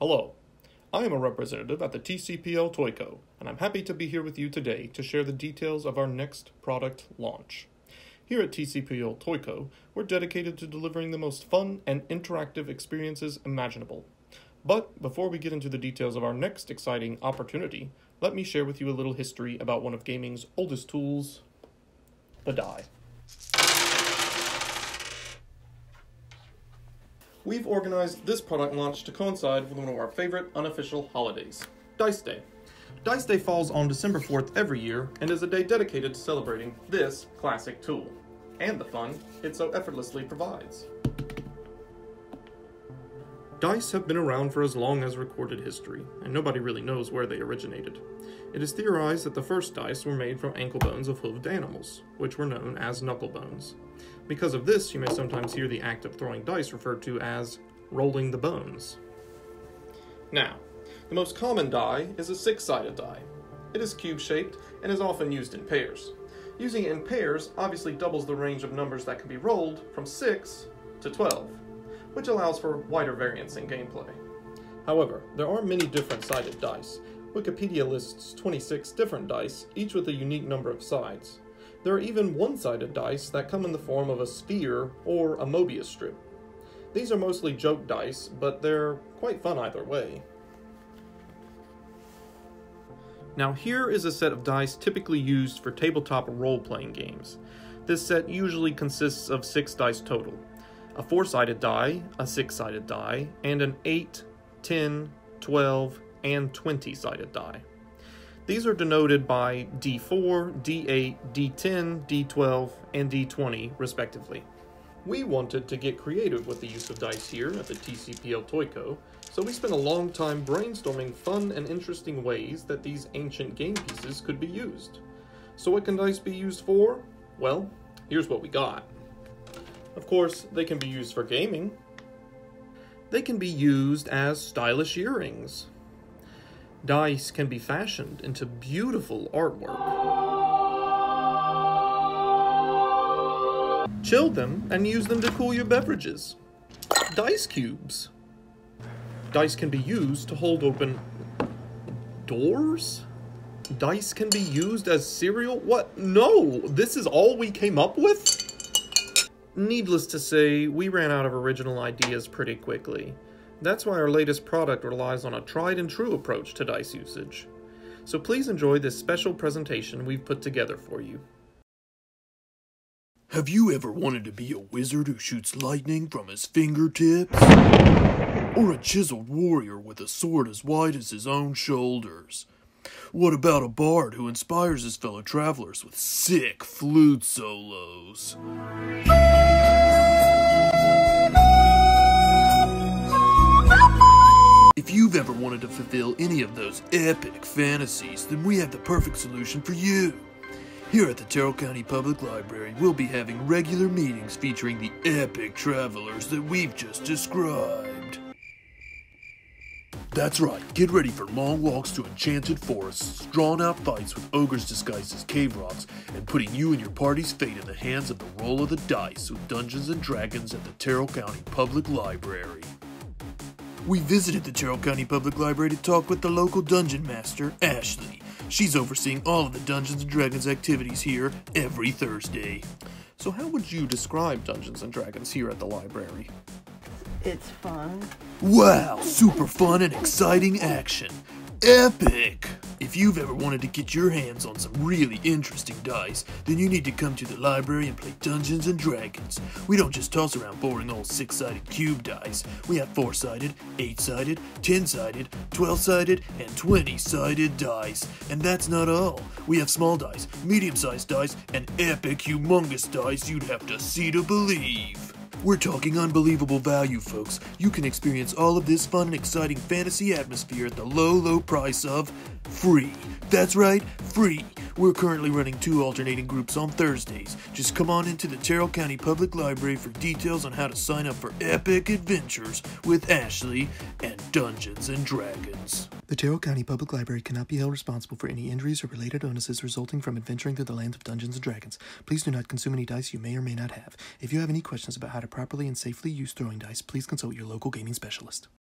Hello, I am a representative at the TCPL Toy Co., and I'm happy to be here with you today to share the details of our next product launch. Here at TCPL Toy Co., we're dedicated to delivering the most fun and interactive experiences imaginable. But before we get into the details of our next exciting opportunity, let me share with you a little history about one of gaming's oldest tools, the die. We've organized this product launch to coincide with one of our favorite unofficial holidays, Dice Day. Dice Day falls on December 4th every year and is a day dedicated to celebrating this classic tool and the fun it so effortlessly provides. Dice have been around for as long as recorded history, and nobody really knows where they originated. It is theorized that the first dice were made from ankle bones of hoofed animals, which were known as knuckle bones. Because of this, you may sometimes hear the act of throwing dice referred to as rolling the bones. Now, the most common die is a six-sided die. It is cube-shaped and is often used in pairs. Using it in pairs obviously doubles the range of numbers that can be rolled from 6 to 12, which allows for wider variance in gameplay. However, there are many different sided dice. Wikipedia lists 26 different dice, each with a unique number of sides. There are even one-sided dice that come in the form of a sphere or a Mobius strip. These are mostly joke dice, but they're quite fun either way. Now here is a set of dice typically used for tabletop role-playing games. This set usually consists of 6 dice total. A 4-sided die, a 6-sided die, and an 8, 10, 12, and 20-sided die. These are denoted by D4, D8, D10, D12, and D20, respectively. We wanted to get creative with the use of dice here at the TCPL Toy Co., so we spent a long time brainstorming fun and interesting ways that these ancient game pieces could be used. So what can dice be used for? Well, here's what we got. Of course, they can be used for gaming. They can be used as stylish earrings. Dice can be fashioned into beautiful artwork. Chill them and use them to cool your beverages. Dice cubes. Dice can be used to hold open doors? Dice can be used as cereal? What? No! This is all we came up with? Needless to say, we ran out of original ideas pretty quickly. That's why our latest product relies on a tried-and-true approach to dice usage. So please enjoy this special presentation we've put together for you. Have you ever wanted to be a wizard who shoots lightning from his fingertips? Or a chiseled warrior with a sword as wide as his own shoulders? What about a bard who inspires his fellow travelers with sick flute solos? If you've ever wanted to fulfill any of those epic fantasies, then we have the perfect solution for you. Here at the Tyrrell County Public Library, we'll be having regular meetings featuring the epic travelers that we've just described. That's right, get ready for long walks to enchanted forests, drawn-out fights with ogres disguised as cave rocks, and putting you and your party's fate in the hands of the roll of the dice with Dungeons & Dragons at the Tyrrell County Public Library. We visited the Tyrrell County Public Library to talk with the local dungeon master, Ashley. She's overseeing all of the Dungeons & Dragons activities here every Thursday. So how would you describe Dungeons & Dragons here at the library? It's fun. Wow, super fun and exciting action. Epic! If you've ever wanted to get your hands on some really interesting dice, then you need to come to the library and play Dungeons & Dragons. We don't just toss around boring old 6-sided cube dice. We have 4-sided, 8-sided, 10-sided, 12-sided, and 20-sided dice. And that's not all. We have small dice, medium-sized dice, and epic humongous dice you'd have to see to believe. We're talking unbelievable value, folks. You can experience all of this fun and exciting fantasy atmosphere at the low, low price of free. That's right, free. We're currently running 2 alternating groups on Thursdays. Just come on into the Tyrrell County Public Library for details on how to sign up for epic adventures with Ashley and Dungeons & Dragons. The Tyrrell County Public Library cannot be held responsible for any injuries or related illnesses resulting from adventuring through the lands of Dungeons & Dragons. Please do not consume any dice you may or may not have. If you have any questions about how to properly and safely use throwing dice, please consult your local gaming specialist.